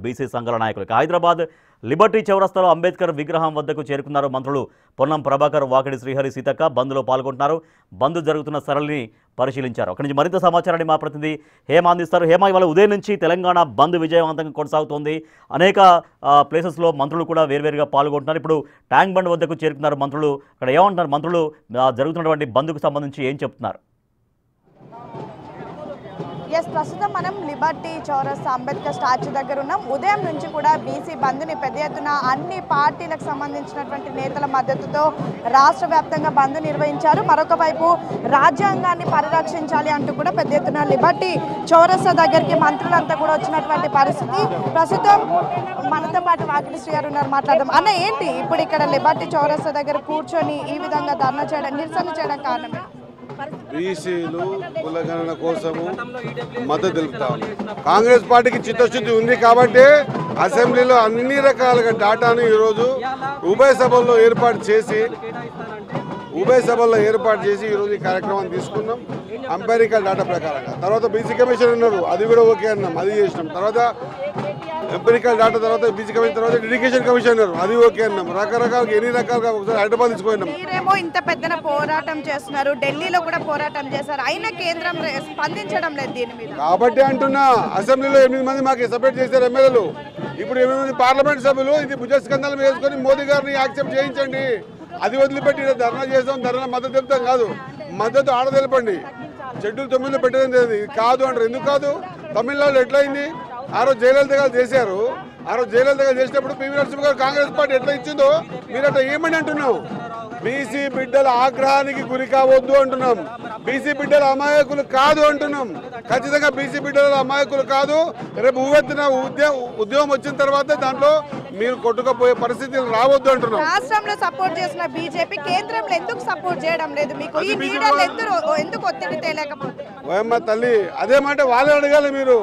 BC సంఘాల నాయకులు Hyderabad Liberty చౌరస్తాలో అంబేద్కర్ విగ్రహం వద్దకు చేరుకున్నారు మంత్రులు పొన్నం ప్రభాకర్, వాకిడి శ్రీహరి, సీతక్క బంద్లో పాల్గొంటున్నారు. బంద్ జరుగుతున్న సరళిని పరిశీలించారు. అక్కడి నుంచి మరింత సమాచారాన్ని మా ప్రతినిధి హేమ అందిస్తారు. హేమ, ఇవాళ ఉదయం నుంచి తెలంగాణ బంద్ విజయవంతంగా కొనసాగుతోంది. అనేక ప్లేసెస్లో మంత్రులు కూడా వేర్వేరుగా పాల్గొంటున్నారు. ఇప్పుడు ట్యాంక్ బండ్ వద్దకు చేరుకున్నారు మంత్రులు. అక్కడ ఏమంటున్నారు మంత్రులు? జరుగుతున్నటువంటి బంద్కు సంబంధించి ఏం చెప్తున్నారు? ప్రస్తుతం మనం లిబర్టీ చౌరస్తా అంబేద్కర్ స్టాచ్యూ దగ్గర ఉన్నాం. ఉదయం నుంచి కూడా బీసీ బంద్ని పెద్ద ఎత్తున అన్ని పార్టీలకు సంబంధించినటువంటి నేతల మద్దతుతో రాష్ట్ర వ్యాప్తంగా బంద్ నిర్వహించారు. మరొక వైపు రాజ్యాంగాన్ని పరిరక్షించాలి అంటూ కూడా పెద్ద ఎత్తున లిబర్టీ చౌరస్తా దగ్గరికి మంత్రులంతా కూడా వచ్చినటువంటి పరిస్థితి. ప్రస్తుతం మనతో పాటు వాకిడి శ్రీ గారు ఉన్నారు, మాట్లాడదాం. అన్న, ఏంటి ఇప్పుడు ఇక్కడ లిబర్టీ చౌరస్తా దగ్గర కూర్చొని ఈ విధంగా ధర్నా చేయడం, నిరసన చేయడం కారణమే? బీసీలు కులగణన కోసము మద్దతు తెలుపుతాం. కాంగ్రెస్ పార్టీకి చిత్తశుద్ధి ఉంది కాబట్టి అసెంబ్లీలో అన్ని రకాలుగా డాటాను ఈరోజు ఉభయ సభల్లో ఏర్పాటు చేసి ఈరోజు ఈ కార్యక్రమాన్ని తీసుకున్నాం. అంపెరికల్ డాటా ప్రకారంగా తర్వాత బీసీ కమిషన్ ఉన్నారు, అది కూడా ఓకే అన్నాం, అది చేసినాం. తర్వాత ఎంపెరికల్ డాటా తర్వాత బీసీ కమిషన్ తర్వాత ఎడ్యుకేషన్ కమిషన్ ఉన్నారు, అది ఓకే అన్నాం. రకరకాలుగా ఎన్ని రకాలుగా ఒకసారి హైదరాబాద్ తీసుకుపోయినాం. మీరేమో ఇంత పెద్దన పోరాటం చేస్తున్నారు, ఢిల్లీలో కూడా పోరాటం చేశారు, అయినా కేంద్రం స్పందించడం లేదు దీని మీద. కాబట్టి అంటున్నా, అసెంబ్లీలో 8 మంది మాకు సపరేట్ చేశారు ఎమ్మెల్యేలు. ఇప్పుడు 8 మంది పార్లమెంట్ సభ్యులు ఇది భుజస్కంధాలు వేసుకొని మోదీ గారిని యాక్సెప్ట్ చేయించండి, అది వదిలిపెట్టి ధర్నా చేస్తాం, ధర్నా మద్దతు తెలుపుతాం కాదు, మద్దతు ఆడ తెలపండి. షెడ్యూల్ 9లో పెట్టడం లేదు కాదు అంటారు. ఎందుకు కాదు? తమిళనాడులో ఎట్లయింది? ఆ రోజు జయలలిత గారు చేశారు. ఆ రోజు జయలలిత గారు చేసినప్పుడు పివి నరసింహ గారు కాంగ్రెస్ పార్టీ ఎట్లా ఇచ్చిందో మీరు అట్లా ఏమని అంటున్నాం? బీసీ బిడ్డల ఆగ్రహానికి గురి కావద్దు అంటున్నాం. బీసీ బిడ్డల అమాయకులు కాదు అంటున్నాం. ఖచ్చితంగా బీసీ బిడ్డల అమాయకులు కాదు. రేపు ఊవెత్తిన ఉద్యమం వచ్చిన తర్వాత దాంట్లో మీరు కొట్టుకుపోయే పరిస్థితులు రావద్దు అంటున్నాం. రాష్ట్రంలో సపోర్ట్ చేసిన బీజేపీ కేంద్రంలో ఎందుకు సపోర్ట్ చేయడం లేదు? మీకు ఈ లీడర్లు ఎందుకు ఒత్తిడి తేలేకపోతే? ఓయమ్మ తల్లి, అదే మాట వాళ్ళే అడగాలి మీరు.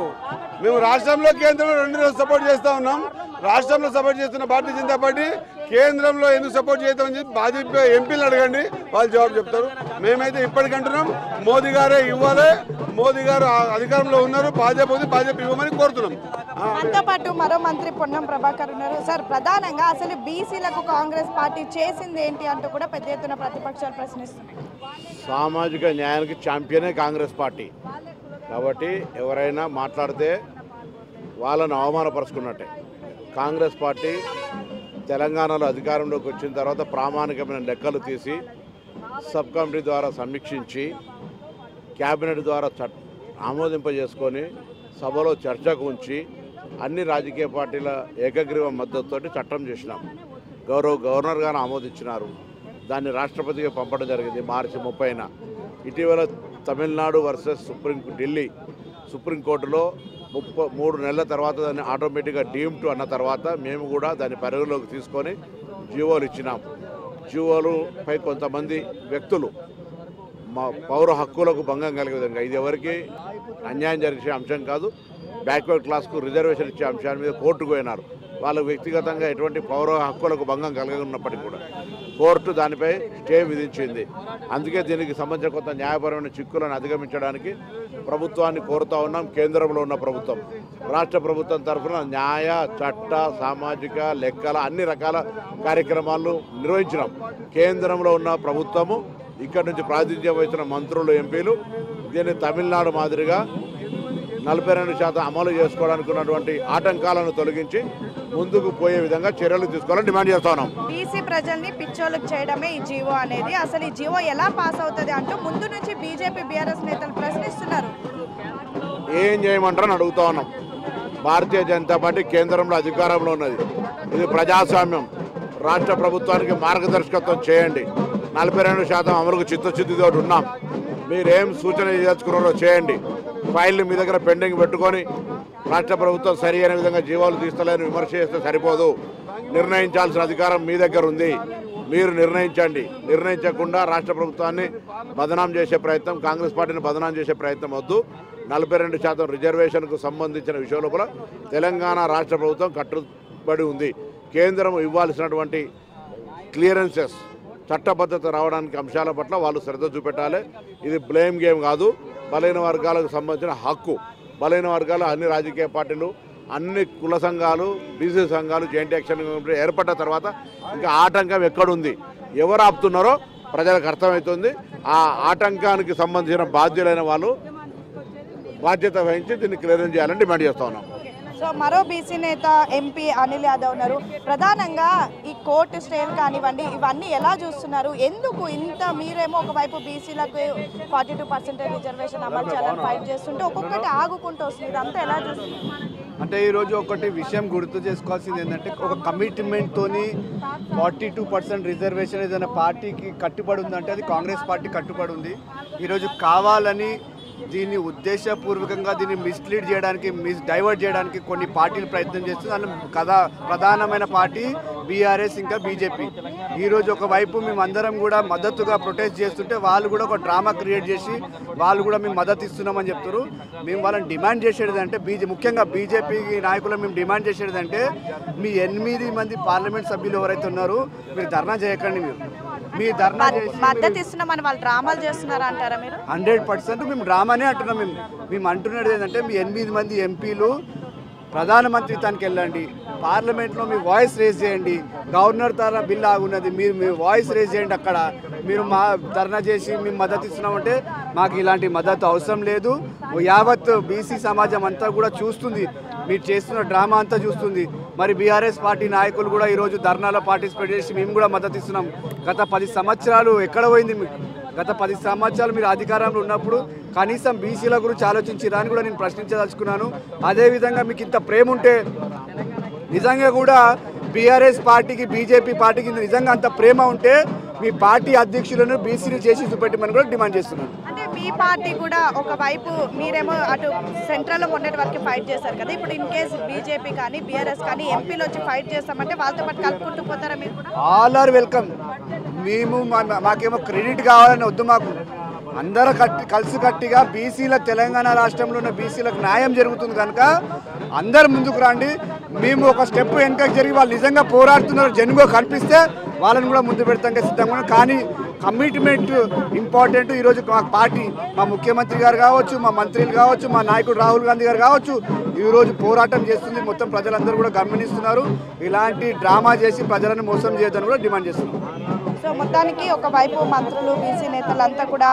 మేము రాష్ట్రంలో కేంద్రంలో 2 రోజులు సపోర్ట్ చేస్తా ఉన్నాం. రాష్ట్రంలో సపోర్ట్ చేస్తున్న భారతీయ జనతా పార్టీ కేంద్రంలో ఎందుకు సపోర్ట్ చేద్దామని చెప్పి భాజపా ఎంపీలు అడగండి, వాళ్ళు జవాబు చెప్తారు. మేమైతే ఇప్పటికంటున్నాం, మోదీ గారే ఇవ్వాలి, మోదీ గారు అధికారంలో ఉన్నారు, భాజపా ఇవ్వమని కోరుతున్నాం. మనతో పాటు మరో మంత్రి పొన్నం ప్రభాకర్ ఉన్నారు. సార్, ప్రధానంగా అసలు బీసీలకు కాంగ్రెస్ పార్టీ చేసింది ఏంటి అంటూ కూడా పెద్ద ఎత్తున ప్రతిపక్షాలు ప్రశ్నిస్తున్నాయి. సామాజిక న్యాయానికి ఛాంపియనే కాంగ్రెస్ పార్టీ. కాబట్టి ఎవరైనా మాట్లాడితే వాళ్ళను అవమానపరుచుకున్నట్టే. కాంగ్రెస్ పార్టీ తెలంగాణలో అధికారంలోకి వచ్చిన తర్వాత ప్రామాణికమైన లెక్కలు తీసి సబ్ కమిటీ ద్వారా సమీక్షించి క్యాబినెట్ ద్వారా ఆమోదింపజేసుకొని సభలో చర్చకు ఉంచి అన్ని రాజకీయ పార్టీల ఏకగ్రీవ మద్దతుతోటి చట్టం చేసినాం. గవర్నర్ గారు ఆమోదించినారు. దాన్ని రాష్ట్రపతికి పంపడం జరిగింది మార్చి 30న. ఇటీవల తమిళనాడు వర్సెస్ ఢిల్లీ సుప్రీంకోర్టులో 3 నెలల తర్వాత దాన్ని ఆటోమేటిక్గా డీమ్ టు అన్న తర్వాత మేము కూడా దాన్ని పరిగణలోకి తీసుకొని జీవోలు ఇచ్చినాం. జీవోలుపై కొంతమంది వ్యక్తులు మా పౌర హక్కులకు భంగం కలిగే విధంగా, ఇది ఎవరికి అన్యాయం జరిగే అంశం కాదు, బ్యాక్వర్డ్ క్లాస్కు రిజర్వేషన్ ఇచ్చే అంశాల మీద కోర్టుకు పోయినారు. వాళ్ళకు వ్యక్తిగతంగా ఎటువంటి పౌర హక్కులకు భంగం కలిగినప్పటికీ కూడా కోర్టు దానిపై స్టే విధించింది. అందుకే దీనికి సంబంధించిన కొంత న్యాయపరమైన చిక్కులను అధిగమించడానికి ప్రభుత్వాన్ని కోరుతా ఉన్నాం. కేంద్రంలో ఉన్న ప్రభుత్వం, రాష్ట్ర ప్రభుత్వం తరఫున న్యాయ, చట్ట, సామాజిక, లెక్కల అన్ని రకాల కార్యక్రమాలు నిర్వహించినాం. కేంద్రంలో ఉన్న ప్రభుత్వము, ఇక్కడి నుంచి ప్రాతినిధ్యం వహిస్తున్న మంత్రులు, ఎంపీలు దీన్ని తమిళనాడు మాదిరిగా 42% అమలు చేసుకోవడానికి ఉన్నటువంటి ఆటంకాలను తొలగించి ముందుకు పోయే విధంగా చర్యలు తీసుకోవాలని డిమాండ్ చేస్తున్నాం. బీసీ ప్రజల్ని పిచ్చోళ్ళకు చేయడమే ఈ జీవో అనేది. అసలు ఈ జీవో ఎలా పాస్ అవుతుంది అంటూ ముందు నుంచి బీజేపీ, బీఆర్ఎస్ నేతలు ప్రశ్నిస్తున్నారు. ఏం చేయమంటారని అడుగుతా ఉన్నాం. భారతీయ జనతా పార్టీ కేంద్రంలో అధికారంలో ఉన్నది. ఇది ప్రజాస్వామ్యం. రాష్ట్ర ప్రభుత్వానికి మార్గదర్శకత్వం చేయండి. 42% అమలుకు చిత్తశుద్ధితో ఉన్నాం. మీరేం సూచన చేసుకున్నారో చేయండి. ఫైల్ని మీ దగ్గర పెండింగ్ పెట్టుకొని రాష్ట్ర ప్రభుత్వం సరి అయిన విధంగా జీవాలు తీస్తలేని విమర్శ చేస్తే సరిపోదు. నిర్ణయించాల్సిన అధికారం మీ దగ్గర ఉంది. మీరు నిర్ణయించండి. నిర్ణయించకుండా రాష్ట్ర ప్రభుత్వాన్ని బదనాం చేసే ప్రయత్నం, కాంగ్రెస్ పార్టీని బదనాం చేసే ప్రయత్నం వద్దు. 42% రిజర్వేషన్కు సంబంధించిన విషయం లోపల తెలంగాణ రాష్ట్ర ప్రభుత్వం కట్టుబడి ఉంది. కేంద్రం ఇవ్వాల్సినటువంటి క్లియరెన్సెస్, చట్టబద్ధత రావడానికి అంశాల పట్ల వాళ్ళు శ్రద్ధ చూపెట్టాలి. ఇది బ్లేమ్ గేమ్ కాదు. బలైన వర్గాలకు సంబంధించిన హక్కు. బలైన వర్గాలు అన్ని రాజకీయ పార్టీలు అన్ని కుల సంఘాలు బీసీ సంఘాలు జాయింట్ యాక్షన్ కమిటీ ఏర్పడ్డ తర్వాత ఇంకా ఆటంకం ఎక్కడుంది, ఎవరు ఆపుతున్నారో ప్రజలకు అర్థమవుతుంది. ఆ ఆటంకానికి సంబంధించిన బాధ్యులైన వాళ్ళు బాధ్యత వహించి దీన్ని క్లియరెన్స్ చేయాలని డిమాండ్ చేస్తా ఉన్నాం. సో మరో బీసీ నేత ఎంపీ అనిల్ యాదవ్ ఉన్నారు. ప్రధానంగా ఈ కోర్టు స్టేలు కానివ్వండి, ఇవన్నీ ఎలా చూస్తున్నారు? ఎందుకు ఇంత మీరేమో ఒకవైపు బీసీలకు 42% రిజర్వేషన్ అమలు చేయాలని ఫైట్ చేస్తుంటే ఒక్కొక్కటి ఆగుకుంటూ వస్తుంది, ఇదంతా ఎలా చూస్తున్నారు? అంటే ఈరోజు ఒకటి విషయం గుర్తు చేసుకోవాల్సింది ఏంటంటే, ఒక కమిట్మెంట్తోని 42% రిజర్వేషన్ ఏదైనా పార్టీకి కట్టుబడి ఉందంటే అది కాంగ్రెస్ పార్టీ కట్టుబడి ఉంది. ఈరోజు కావాలని దీన్ని ఉద్దేశపూర్వకంగా దీన్ని మిస్లీడ్ చేయడానికి, డైవర్ట్ చేయడానికి కొన్ని పార్టీలు ప్రయత్నం చేస్తుంది. అందులో ప్రధానమైన పార్టీ బీఆర్ఎస్ ఇంకా బీజేపీ. ఈరోజు ఒకవైపు మేమందరం కూడా మద్దతుగా ప్రొటెస్ట్ చేస్తుంటే వాళ్ళు కూడా ఒక డ్రామా క్రియేట్ చేసి వాళ్ళు కూడా మేము మద్దతు ఇస్తున్నామని చెప్తారు. మేము వాళ్ళని డిమాండ్ చేసేది అంటే ముఖ్యంగా బీజేపీ నాయకులు మేము డిమాండ్ చేసేది అంటే, మీ 8 మంది పార్లమెంట్ సభ్యులు ఎవరైతే ఉన్నారో మీరు ధర్నా చేయకండి. మీ ధర్నా మద్దతు ఇస్తున్నామని వాళ్ళు డ్రామాలు చేస్తున్నారా అంటారా మీరు? 100% మేము డ్రామానే అంటున్నాం. మేము అంటున్నది ఏంటంటే, మీ 8 మంది ఎంపీలు ప్రధానమంత్రి తనకి వెళ్ళండి, పార్లమెంట్లో మీ వాయిస్ రేజ్ చేయండి. గవర్నర్ తన బిల్ ఆగున్నది, మీరు మీ వాయిస్ రేజ్ చేయండి. అక్కడ మీరు మా ధర్నా చేసి మేము మద్దతు ఇస్తున్నామంటే మాకు ఇలాంటి మద్దతు అవసరం లేదు. యావత్ బీసీ సమాజం అంతా కూడా చూస్తుంది, మీరు చేస్తున్న డ్రామా అంతా చూస్తుంది. మరి బీఆర్ఎస్ పార్టీ నాయకులు కూడా ఈరోజు ధర్నాలో పార్టిసిపేట్ చేసి మేము కూడా మద్దతు ఇస్తున్నాం. గత 10 సంవత్సరాలు ఎక్కడ పోయింది మీకు? గత 10 సంవత్సరాలు మీరు అధికారంలో ఉన్నప్పుడు కనీసం బీసీల గురించి ఆలోచించిరా అని కూడా నేను ప్రశ్నించదలుచుకున్నాను. అదేవిధంగా మీకు ఇంత ప్రేమ ఉంటే నిజంగా కూడా బీఆర్ఎస్ పార్టీకి బీజేపీ పార్టీకి నిజంగా అంత ప్రేమ ఉంటే మీ పార్టీ అధ్యక్షులను బీసీని చేసి చూపెట్టమని కూడా డిమాండ్ చేస్తున్నాను. అంటే మీ పార్టీ కూడా ఒకవైపు మీరేమో అటు సెంట్రల్లో మొన్నటి వరకు ఫైట్ చేశారు కదా, ఇప్పుడు ఇన్ కేసు బీజేపీ కానీ బీఆర్ఎస్ కానీ ఎంపీలు వచ్చి ఫైట్ చేస్తామంటే వాళ్ళతో పాటు కలుపుకుంటూ పోతారా మీరు కూడా? All are welcome. మేము మాకేమో క్రెడిట్ కావాలని వద్దు, మాకు అందరూ కలిసికట్టిగా బీసీల తెలంగాణ రాష్ట్రంలో ఉన్న బీసీలకు న్యాయం జరుగుతుంది కనుక అందరు ముందుకు రండి. మేము ఒక స్టెప్ వెనకకి జరిగి వాళ్ళు నిజంగా పోరాడుతున్నారు జనుగో కనిపిస్తే వాళ్ళని కూడా ముందు పెడతాం సిద్ధంగా. కానీ కమిట్మెంట్ ఇంపార్టెంట్. ఈరోజు మా పార్టీ, మా ముఖ్యమంత్రి గారు కావచ్చు, మా మంత్రులు కావచ్చు, మా నాయకుడు రాహుల్ గాంధీ గారు కావచ్చు, ఈరోజు పోరాటం చేస్తుంది. మొత్తం ప్రజలందరూ కూడా గమనిస్తున్నారు. ఇలాంటి డ్రామా చేసి ప్రజలను మోసం చేయొద్దని కూడా డిమాండ్ చేస్తున్నారు. సో మొత్తానికి ఒకవైపు మంత్రులు బీసీ నేతలంతా కూడా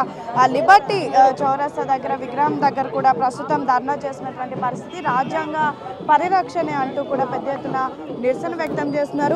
లిబర్టీ చౌరస్తా దగ్గర విగ్రహం దగ్గర కూడా ప్రస్తుతం ధర్నా చేసినటువంటి పరిస్థితి. రాజ్యాంగ పరిరక్షణ అంటూ కూడా పెద్ద ఎత్తున నిరసన వ్యక్తం చేస్తున్నారు.